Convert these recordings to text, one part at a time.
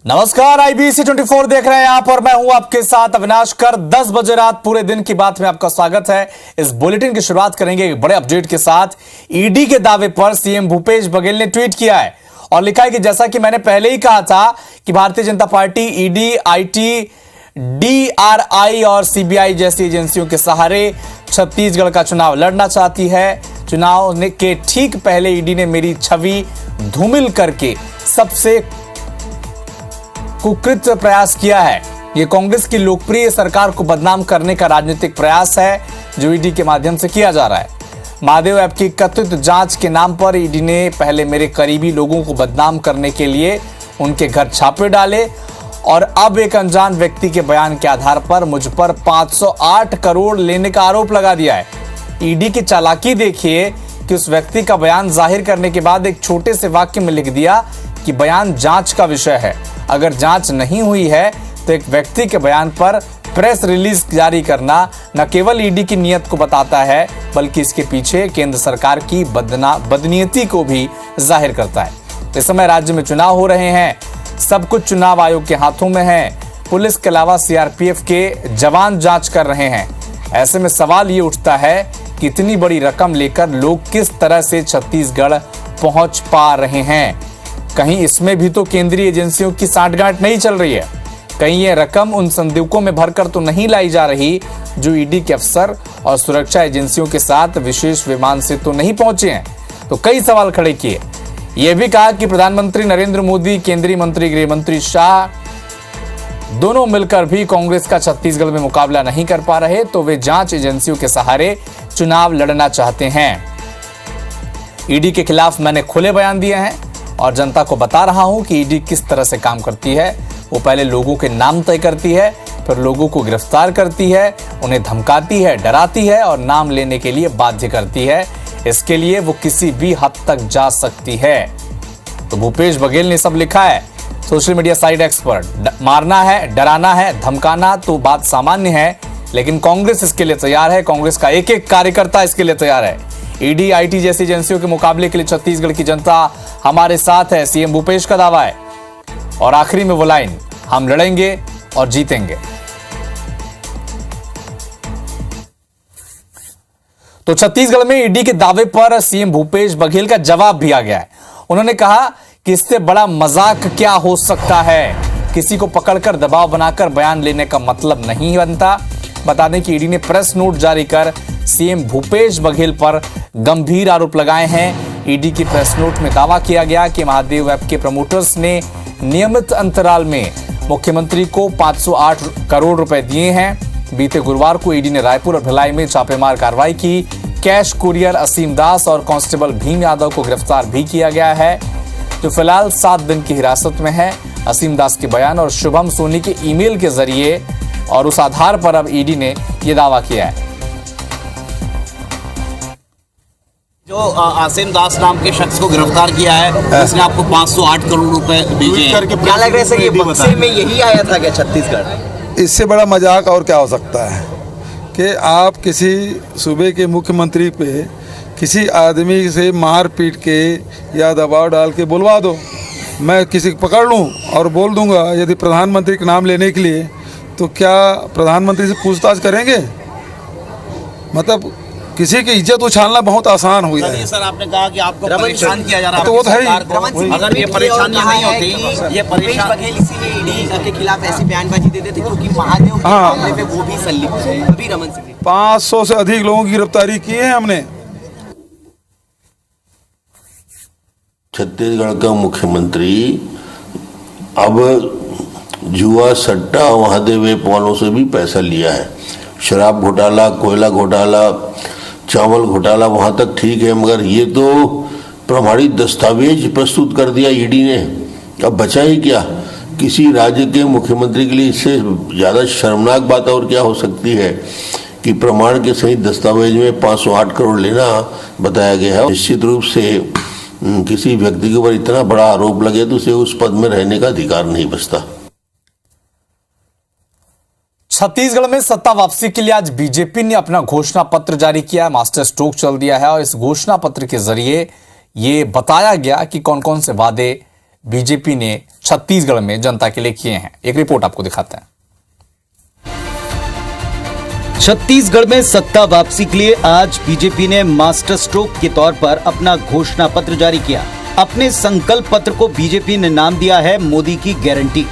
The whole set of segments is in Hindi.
नमस्कार, IBC 24 देख रहे हैं आप और मैं हूं आपके साथ अविनाश कर। 10 बजे रात पूरे दिन की बात में आपका स्वागत है। इस बुलेटिन की शुरुआत करेंगे एक बड़े अपडेट के साथ। ईडी के दावे पर सीएम भूपेश बघेल ने ट्वीट किया है और लिखा है कि जैसा कि मैंने पहले ही कहा था कि Bharatiya Janata party ED, IT, DRI और CBI जैसी एजेंसियों के सहारे छत्तीसगढ़ का चुनाव लड़ना चाहती है। चुनाव के ठीक पहले ईडी ने मेरी छवि धूमिल करके सबसे कुकृत्य प्रयास किया है। यह कांग्रेस की लोकप्रिय सरकार को बदनाम करने का राजनीतिक प्रयास है जो ईडी के माध्यम से किया जा रहा है। महादेव ऐप की कथित जांच के नाम पर ईडी ने पहले मेरे करीबी लोगों को बदनाम करने के लिए उनके घर छापे डाले और अब एक अनजान व्यक्ति के बयान के आधार पर मुझ पर 508 करोड़ लेने का आरोप लगा दिया है। ईडी की चालाकी देखिए कि उस व्यक्ति का बयान जाहिर करने के बाद एक छोटे से वाक्य में लिख दिया कि बयान जांच का विषय है। अगर जांच नहीं हुई है तो एक व्यक्ति के बयान पर प्रेस रिलीज जारी करना न केवल ईडी की नीयत को बताता है बल्कि इसके पीछे केंद्र सरकार की बदनीयती को भी जाहिर करता है। इस समय राज्य में चुनाव हो रहे हैं, सब कुछ चुनाव आयोग के हाथों में है। पुलिस के अलावा CRPF के जवान जांच कर रहे हैं। ऐसे में सवाल ये उठता है कि इतनी बड़ी रकम लेकर लोग किस तरह से छत्तीसगढ़ पहुंच पा रहे हैं। कहीं इसमें भी तो केंद्रीय एजेंसियों की सांठगांठ नहीं चल रही है। कहीं ये रकम उन संदिग्धों में भरकर तो नहीं लाई जा रही जो ईडी के अफसर और सुरक्षा एजेंसियों के साथ विशेष विमान से तो नहीं पहुंचे हैं। तो कई सवाल खड़े किए। यह भी कहा कि प्रधानमंत्री नरेंद्र मोदी, केंद्रीय मंत्री गृह मंत्री शाह दोनों मिलकर भी कांग्रेस का छत्तीसगढ़ में मुकाबला नहीं कर पा रहे तो वे जांच एजेंसियों के सहारे चुनाव लड़ना चाहते हैं। ईडी के खिलाफ मैंने खुले बयान दिए हैं और जनता को बता रहा हूं कि ईडी किस तरह से काम करती है। वो पहले लोगों के नाम तय करती है, फिर लोगों को गिरफ्तार करती है, उन्हें धमकाती है, डराती है और नाम लेने के लिए बाध्य करती है। इसके लिए वो किसी भी हद तक जा सकती है। तो भूपेश बघेल ने सब लिखा है। सोशल मीडिया साइड एक्सपर्ट, मारना है, डराना है, धमकाना तो बात सामान्य है, लेकिन कांग्रेस इसके लिए तैयार है। कांग्रेस का एक एक कार्यकर्ता इसके लिए तैयार है। ईडी, IT जैसी एजेंसियों के मुकाबले के लिए छत्तीसगढ़ की जनता हमारे साथ है, सीएम भूपेश का दावा है। और आखिरी में वो लाइन, हम लड़ेंगे और जीतेंगे। तो छत्तीसगढ़ में ईडी के दावे पर सीएम भूपेश बघेल का जवाब भी आ गया है। उन्होंने कहा कि इससे बड़ा मजाक क्या हो सकता है। किसी को पकड़कर दबाव बनाकर बयान लेने का मतलब नहीं बनता। बता दें कि ईडी ने प्रेस नोट जारी कर सीएम भूपेश बघेल पर गंभीर आरोप लगाए हैं। ईडी की प्रेस नोट में दावा किया गया कि महादेव ऐप के प्रमोटर्स ने नियमित अंतराल में मुख्यमंत्री को 508 करोड़ रुपए दिए हैं। बीते गुरुवार को ईडी ने रायपुर और भिलाई में छापेमार कार्रवाई की। कैश कुरियर असीम दास और कांस्टेबल भीम यादव को गिरफ्तार भी किया गया है, जो फिलहाल 7 दिन की हिरासत में है। असीम दास के बयान और शुभम सोनी के ईमेल के जरिए और उस आधार पर अब ईडी ने यह दावा किया है। जो आसिम दास नाम के शख्स को गिरफ्तार किया है, उसने आपको 508 करोड़ रुपए भेजे हैं। क्या लग रहा है सर, ये बक्से में यही आया था क्या छत्तीसगढ़? इससे बड़ा मजाक और क्या हो सकता है कि आप किसी सूबे के मुख्यमंत्री पे किसी आदमी से मार पीट के या दबाव डाल के बुलवा दो। मैं किसी को पकड़ लूं और बोल दूंगा यदि प्रधानमंत्री का नाम लेने के लिए, तो क्या प्रधानमंत्री से पूछताछ करेंगे? मतलब किसी की इज्जत उछालना बहुत आसान हो गया है। सर, आपने कहा कि आपको परेशान किया जा रहा है। तो वो तो है ही। अगर ये परेशानी नहीं होती, ये परेशान बघेल इसीलिए ईडी के खिलाफ ऐसी बयानबाजी देते थे क्योंकि महादेव के मामले में वो भी संलिप्त है। अभी रमन सिंह 500 से अधिक लोगों की गिरफ्तारी की है हमने। छत्तीसगढ़ का मुख्यमंत्री अब जुआ, सट्टा, महादेव ऐप वालों से भी पैसा लिया है। शराब घोटाला, कोयला घोटाला, चावल घोटाला वहाँ तक ठीक है, मगर ये तो प्रमाणित दस्तावेज प्रस्तुत कर दिया ईडी ने। अब बचा ही क्या? किसी राज्य के मुख्यमंत्री के लिए इससे ज़्यादा शर्मनाक बात और क्या हो सकती है कि प्रमाण के सहित दस्तावेज में 508 करोड़ लेना बताया गया है। निश्चित रूप से किसी व्यक्ति के ऊपर इतना बड़ा आरोप लगे तो उसे उस पद में रहने का अधिकार नहीं बचता। छत्तीसगढ़ में सत्ता वापसी के लिए आज बीजेपी ने अपना घोषणा पत्र जारी किया, मास्टर स्ट्रोक चल दिया है और इस घोषणा पत्र के जरिए ये बताया गया कि कौन कौन से वादे बीजेपी ने छत्तीसगढ़ में जनता के लिए किए हैं। एक रिपोर्ट आपको दिखाते हैं। छत्तीसगढ़ में सत्ता वापसी के लिए आज बीजेपी ने मास्टर स्ट्रोक के तौर पर अपना घोषणा पत्र जारी किया। अपने संकल्प पत्र को बीजेपी ने नाम दिया है मोदी की गारंटी।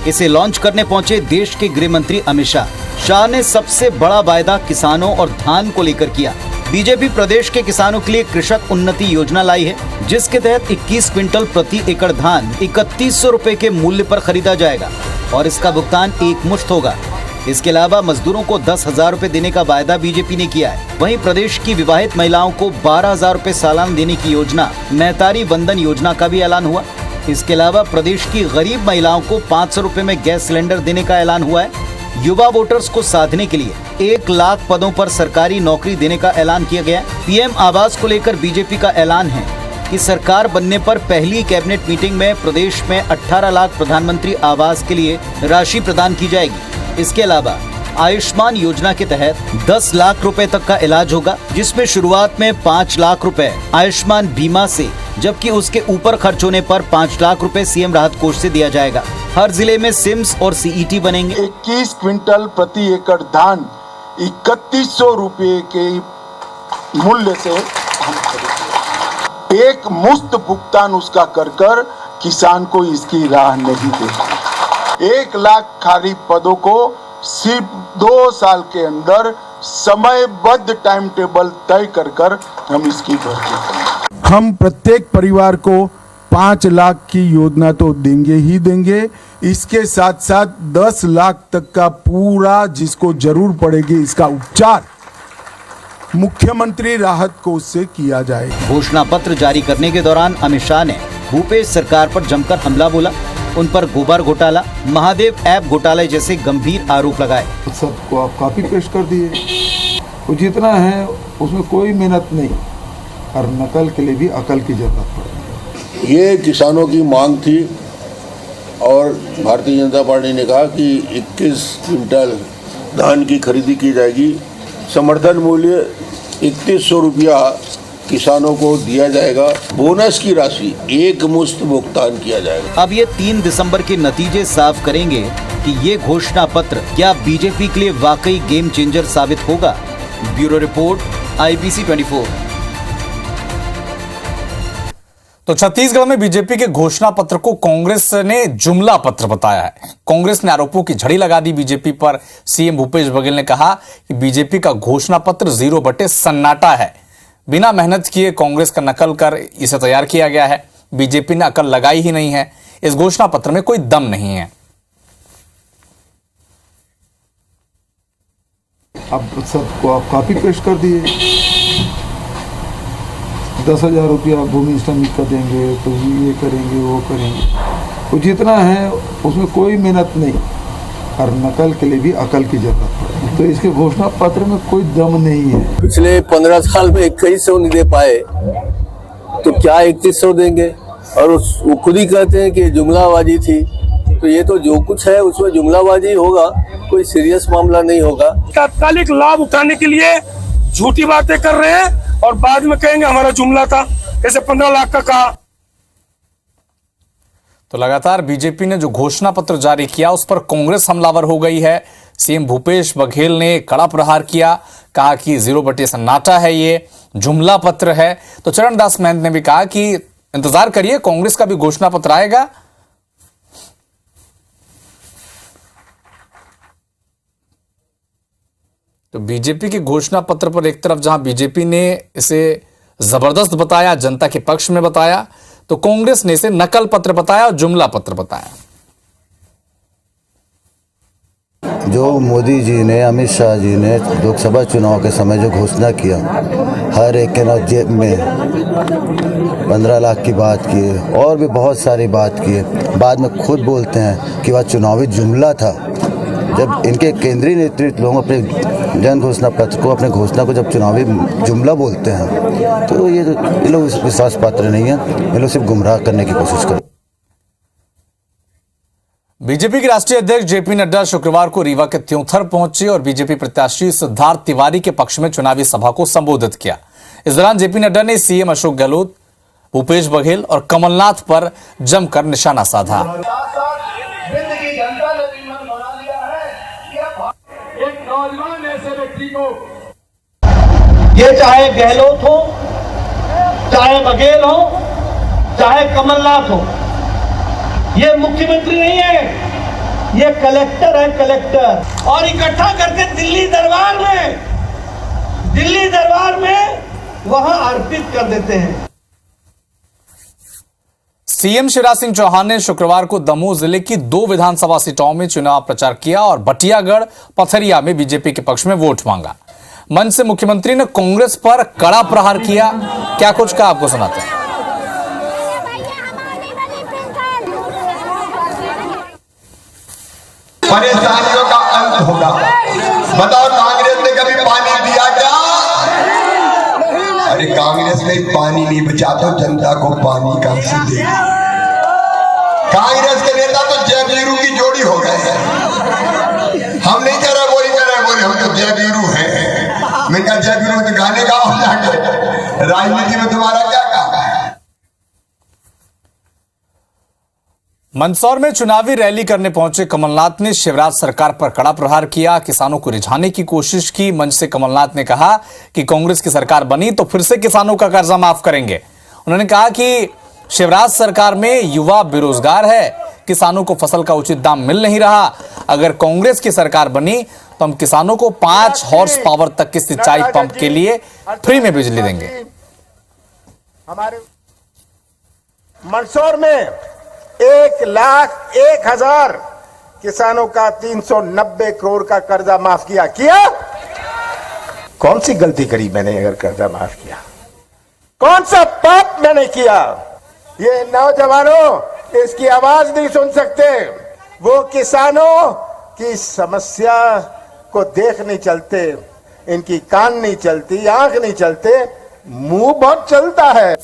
इसे लॉन्च करने पहुंचे देश के गृह मंत्री अमित शाह ने सबसे बड़ा वायदा किसानों और धान को लेकर किया। बीजेपी प्रदेश के किसानों के लिए कृषक उन्नति योजना लाई है, जिसके तहत 21 क्विंटल प्रति एकड़ धान 3100 रुपए के मूल्य पर खरीदा जाएगा और इसका भुगतान एक मुश्त होगा। इसके अलावा मजदूरों को 10,000 रुपए देने का वायदा बीजेपी ने किया है। वहीं प्रदेश की विवाहित महिलाओं को 12,000 रुपए सालाना देने की योजना नेतारी वंदन योजना का भी ऐलान हुआ। इसके अलावा प्रदेश की गरीब महिलाओं को 500 रुपए में गैस सिलेंडर देने का ऐलान हुआ है। युवा वोटर्स को साधने के लिए 1 लाख पदों पर सरकारी नौकरी देने का ऐलान किया गया है। पीएम आवास को लेकर बीजेपी का ऐलान है कि सरकार बनने पर पहली कैबिनेट मीटिंग में प्रदेश में 18 लाख प्रधानमंत्री आवास के लिए राशि प्रदान की जाएगी। इसके अलावा आयुष्मान योजना के तहत 10 लाख रुपए तक का इलाज होगा, जिसमें शुरुआत में 5 लाख रुपए आयुष्मान बीमा से, जबकि उसके ऊपर खर्च होने पर 5 लाख रुपए सीएम राहत कोष से दिया जाएगा। हर जिले में सिम्स और सीईटी बनेंगे। 21 क्विंटल प्रति एकड़ धान 3100 रुपए के मूल्य से हम खरीदेंगे। एक मुफ्त भुगतान उसका कर किसान को इसकी राह नहीं देगा। 1 लाख खाली पदों को सिर्फ 2 साल के अंदर समयबद्ध टाइम टेबल तय कर हम इसकी भर्ती करेंगे। हम प्रत्येक परिवार को 5 लाख की योजना तो देंगे ही देंगे, इसके साथ साथ 10 लाख तक का पूरा जिसको जरूर पड़ेगी इसका उपचार मुख्यमंत्री राहत कोष से किया जाएगा। घोषणा पत्र जारी करने के दौरान अमित शाह ने भूपेश सरकार पर जमकर हमला बोला। उन पर गोबर घोटाला, महादेव ऐप घोटाले जैसे गंभीर आरोप लगाए। सबको आप कॉपी पेस्ट कर दिए, वो जितना है उसमें कोई मेहनत नहीं और नकल के लिए भी अकल की जरूरत पड़ती है। ये किसानों की मांग थी और भारतीय जनता पार्टी ने कहा कि 21 क्विंटल धान की खरीदी की जाएगी। समर्थन मूल्य 3100 रुपया किसानों को दिया जाएगा। बोनस की राशि एक मुश्त भुगतान किया जाएगा। अब ये 3 दिसंबर के नतीजे साफ करेंगे कि ये घोषणा पत्र क्या बीजेपी के लिए वाकई गेम चेंजर साबित होगा। Bureau report, IBC 24। तो छत्तीसगढ़ में बीजेपी के घोषणा पत्र को कांग्रेस ने जुमला पत्र बताया है। कांग्रेस ने आरोपों की झड़ी लगा दी बीजेपी पर। सीएम भूपेश बघेल ने कहा कि बीजेपी का घोषणा पत्र 0 बटे सन्नाटा है, बिना मेहनत किए कांग्रेस का नकल कर इसे तैयार किया गया है। बीजेपी ने अकल लगाई ही नहीं है। इस घोषणा पत्र में कोई दम नहीं है। अब सबको आप कॉपी पेस्ट कर दिए। 10,000 रुपया भूमि श्रमिक का देंगे तो ये करेंगे वो करेंगे, वो जितना है उसमें कोई मेहनत नहीं और नकल के लिए भी अकल की जरूरत पड़ती। तो इसके घोषणा पत्र में कोई दम नहीं है। पिछले 15 साल में 2100 नहीं दे पाए तो क्या 3100 देंगे। और वो खुद ही कहते हैं कि जुमलाबाजी थी, तो ये तो जो कुछ है उसमें जुमलाबाजी होगा, कोई सीरियस मामला नहीं होगा। तात्कालिक लाभ उठाने के लिए झूठी बातें कर रहे हैं और बाद में कहेंगे हमारा जुमला था, जैसे 15 लाख का कहा। तो लगातार बीजेपी ने जो घोषणा पत्र जारी किया उस पर कांग्रेस हमलावर हो गई है। सीएम भूपेश बघेल ने कड़ा प्रहार किया, कहा कि 0 बटे सन्नाटा है, ये जुमला पत्र है। तो चरणदास महंत ने भी कहा कि इंतजार करिए, कांग्रेस का भी घोषणा पत्र आएगा। तो बीजेपी के घोषणा पत्र पर एक तरफ जहां बीजेपी ने इसे जबरदस्त बताया, जनता के पक्ष में बताया, तो कांग्रेस ने इसे नकल पत्र बताया और जुमला पत्र बताया। जो मोदी जी ने, अमित शाह जी ने लोकसभा चुनाव के समय जो घोषणा किया, हर एक के ना जेब में 15 लाख की बात की और भी बहुत सारी बात की, बाद में खुद बोलते हैं कि वह चुनावी जुमला था। जब इनके केंद्रीय नेतृत्व लोग अपने जन घोषणा पत्र को, अपने घोषणा को जब चुनावी जुमला बोलते हैं तो ये लोग विश्वास पात्र नहीं है। ये लोग सिर्फ गुमराह करने की कोशिश कर। बीजेपी के राष्ट्रीय अध्यक्ष जेपी नड्डा शुक्रवार को रीवा के त्योंथर पहुंचे और बीजेपी प्रत्याशी सिद्धार्थ तिवारी के पक्ष में चुनावी सभा को संबोधित किया। इस दौरान जेपी नड्डा ने सीएम अशोक गहलोत, भूपेश बघेल और कमलनाथ पर जमकर निशाना साधा। ये चाहे गहलोत हो, चाहे बघेल हो, चाहे कमलनाथ हो, ये मुख्यमंत्री नहीं है, ये कलेक्टर है, कलेक्टर। और इकट्ठा करके दिल्ली दरबार में वहां अर्पित कर देते हैं। सीएम शिवराज सिंह चौहान ने शुक्रवार को दमोह जिले की 2 विधानसभा सीटों में चुनाव प्रचार किया और बटियागढ़ पथरिया में बीजेपी के पक्ष में वोट मांगा। मंच से मुख्यमंत्री ने कांग्रेस पर कड़ा प्रहार किया। क्या कुछ कहा, आपको सुनाते हैं। परेशानियों का अंत होगा। बताओ, कांग्रेस ने कभी पानी दिया क्या? अरे कांग्रेस ने पानी नहीं बचा तो जनता को पानी कहां से देगी? कांग्रेस के नेता तो जय वीरू की जोड़ी हो गए हैं। हम नहीं कह रहे, वही कह रहे, बोले हम तो जय वीरू हैं। मैं क्या जय वीरू तो गाने गाओ जाके, राजनीति में तुम्हारा क्या काम है? मंदसौर में चुनावी रैली करने पहुंचे कमलनाथ ने शिवराज सरकार पर कड़ा प्रहार किया, किसानों को रिझाने की कोशिश की। मंच से कमलनाथ ने कहा कि कांग्रेस की सरकार बनी तो फिर से किसानों का कर्जा माफ करेंगे। उन्होंने कहा कि शिवराज सरकार में युवा बेरोजगार है, किसानों को फसल का उचित दाम मिल नहीं रहा। अगर कांग्रेस की सरकार बनी तो हम किसानों को 5 हॉर्स पावर तक की सिंचाई पंप के लिए फ्री में बिजली देंगे। हमारे मंदसौर में 1,01,000 किसानों का 390 करोड़ का कर्जा माफ किया। कौन सी गलती करी मैंने अगर कर्जा माफ किया? कौन सा पाप मैंने किया? ये नौजवानों इसकी आवाज नहीं सुन सकते। वो किसानों की समस्या को देख नहीं चलते, इनकी कान नहीं चलती, आंख नहीं चलते, मुंह बहुत चलता है।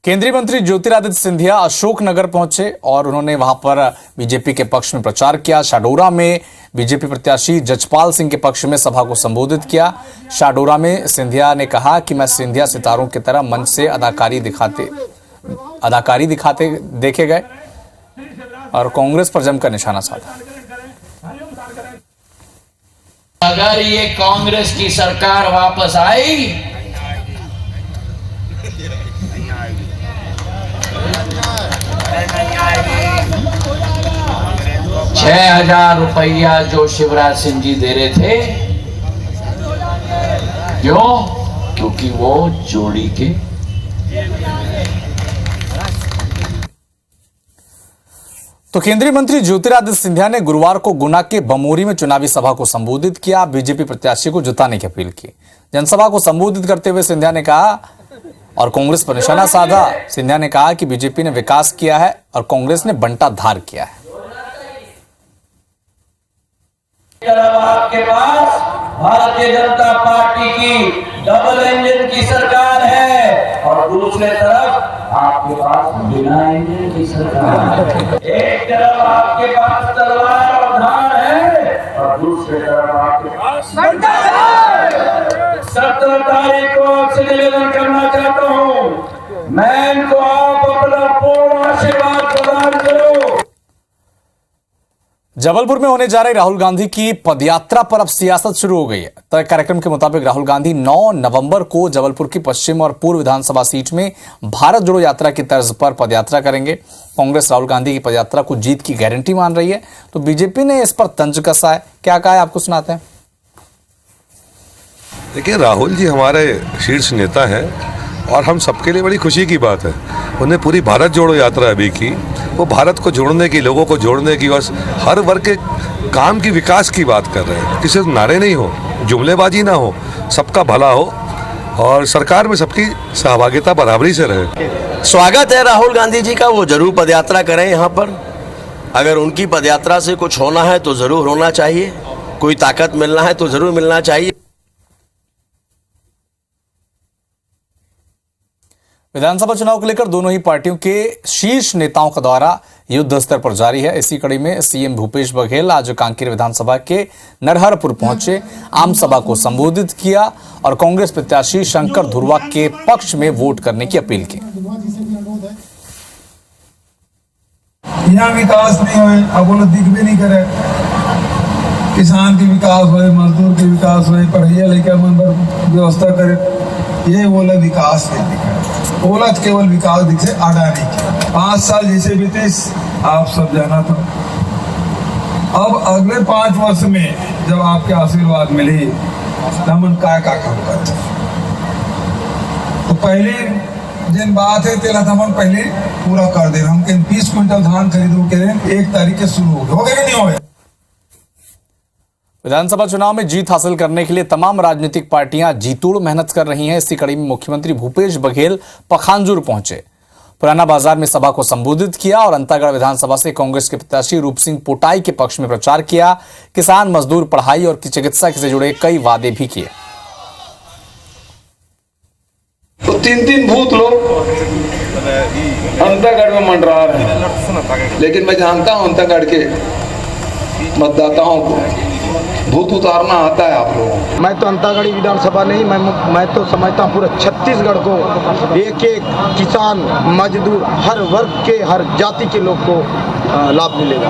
केंद्रीय मंत्री ज्योतिरादित्य सिंधिया अशोकनगर पहुंचे और उन्होंने वहां पर बीजेपी के पक्ष में प्रचार किया। शाडोरा में बीजेपी प्रत्याशी जजपाल सिंह के पक्ष में सभा को संबोधित किया। शाडोरा में सिंधिया ने कहा कि मैं सिंधिया सितारों की तरह मंच से अदाकारी दिखाते देखे गए और कांग्रेस पर जमकर निशाना साधा। अगर ये कांग्रेस की सरकार वापस आई 6,000 रुपया जो शिवराज सिंह जी दे रहे थे, क्यों? क्योंकि वो जोड़ी के तो केंद्रीय मंत्री ज्योतिरादित्य सिंधिया ने गुरुवार को गुना के बमोरी में चुनावी सभा को संबोधित किया, बीजेपी प्रत्याशी को जिताने की अपील की। जनसभा को संबोधित करते हुए सिंधिया ने कहा और कांग्रेस पर निशाना साधा। सिंधिया ने कहा कि बीजेपी ने विकास किया है और कांग्रेस ने बंटाधार किया है। आपके पास भारतीय जनता पार्टी की डबल इंजन की सरकार है और दूसरे तरफ आपके पास बिना इंजन की सरकार है। एक तरफ आपके पास तलवार और धार है और दूसरे तरफ आपके पास बंटाधार। 17 तारीख को आपसे निवेदन करना चाहता हूँ, मैं इनको आप अपना पूर्ण आशीर्वाद प्रदान करो। जबलपुर में होने जा रही राहुल गांधी की पदयात्रा पर अब सियासत शुरू हो गई है। तय कार्यक्रम के मुताबिक राहुल गांधी 9 नवंबर को जबलपुर की पश्चिम और पूर्व विधानसभा सीट में भारत जोड़ो यात्रा की तर्ज पर पदयात्रा करेंगे। कांग्रेस राहुल गांधी की पदयात्रा को जीत की गारंटी मान रही है, तो बीजेपी ने इस पर तंज कसा है। क्या कहा है, आपको सुनाते हैं। देखिए, राहुल जी हमारे शीर्ष नेता हैं और हम सबके लिए बड़ी खुशी की बात है। उन्हें पूरी भारत जोड़ो यात्रा अभी की, वो भारत को जोड़ने की, लोगों को जोड़ने की और हर वर्ग के काम की, विकास की बात कर रहे हैं। किसी नारे नहीं हो, जुमलेबाजी ना हो, सबका भला हो और सरकार में सबकी सहभागिता बराबरी से रहे। स्वागत है राहुल गांधी जी का, वो जरूर पदयात्रा करें यहाँ पर। अगर उनकी पदयात्रा से कुछ होना है तो जरूर होना चाहिए, कोई ताकत मिलना है तो जरूर मिलना चाहिए। विधानसभा चुनाव को लेकर दोनों ही पार्टियों के शीर्ष नेताओं का दौरा युद्ध स्तर पर जारी है। इसी कड़ी में सीएम भूपेश बघेल आज कांकेर विधानसभा के नरहरपुर पहुंचे, आम सभा को संबोधित किया और कांग्रेस प्रत्याशी शंकर धुर्वा के पक्ष में वोट करने की अपील की। यहाँ विकास नहीं हुए, अब वो दिख भी नहीं करे, किसान के विकास हुए, मजदूर के विकास हुए, पढ़िया लिखा मन पर व्यवस्था करे, ये बोला विकास नहीं दिखा। बोला केवल विकास दिखे, अडानी के 5 साल जैसे बीते आप सब जाना था। अब अगले 5 वर्ष में जब आपके आशीर्वाद मिली तो हम का काम करते, तो पहले जिन बात है तेला था हम पहले पूरा कर दे। हम 20 क्विंटल धान खरीदो के 1 तारीख के शुरू हो गए कि नहीं हो गए। विधानसभा चुनाव में जीत हासिल करने के लिए तमाम राजनीतिक पार्टियां जीतोड़ मेहनत कर रही हैं। इसी कड़ी में मुख्यमंत्री भूपेश बघेल पखांजूर पहुंचे, पुराना बाजार में सभा को संबोधित किया और अंतागढ़ विधानसभा से कांग्रेस के प्रत्याशी रूप सिंह पोटाई के पक्ष में प्रचार किया। किसान, मजदूर, पढ़ाई और चिकित्सा से जुड़े कई वादे भी किए। तो 3 भूत लोग अंतागढ़ में मंडरा रहे हैं, लेकिन मैं जानता हूं अंतागढ़ के मतदाताओं को भूत उतारना आता है आप लोगों को। मैं तो अंतागढ़ विधानसभा नहीं, मैं तो समझता हूँ पूरे छत्तीसगढ़ को एक किसान, मजदूर, हर वर्ग के, हर जाति के लोग को लाभ मिलेगा।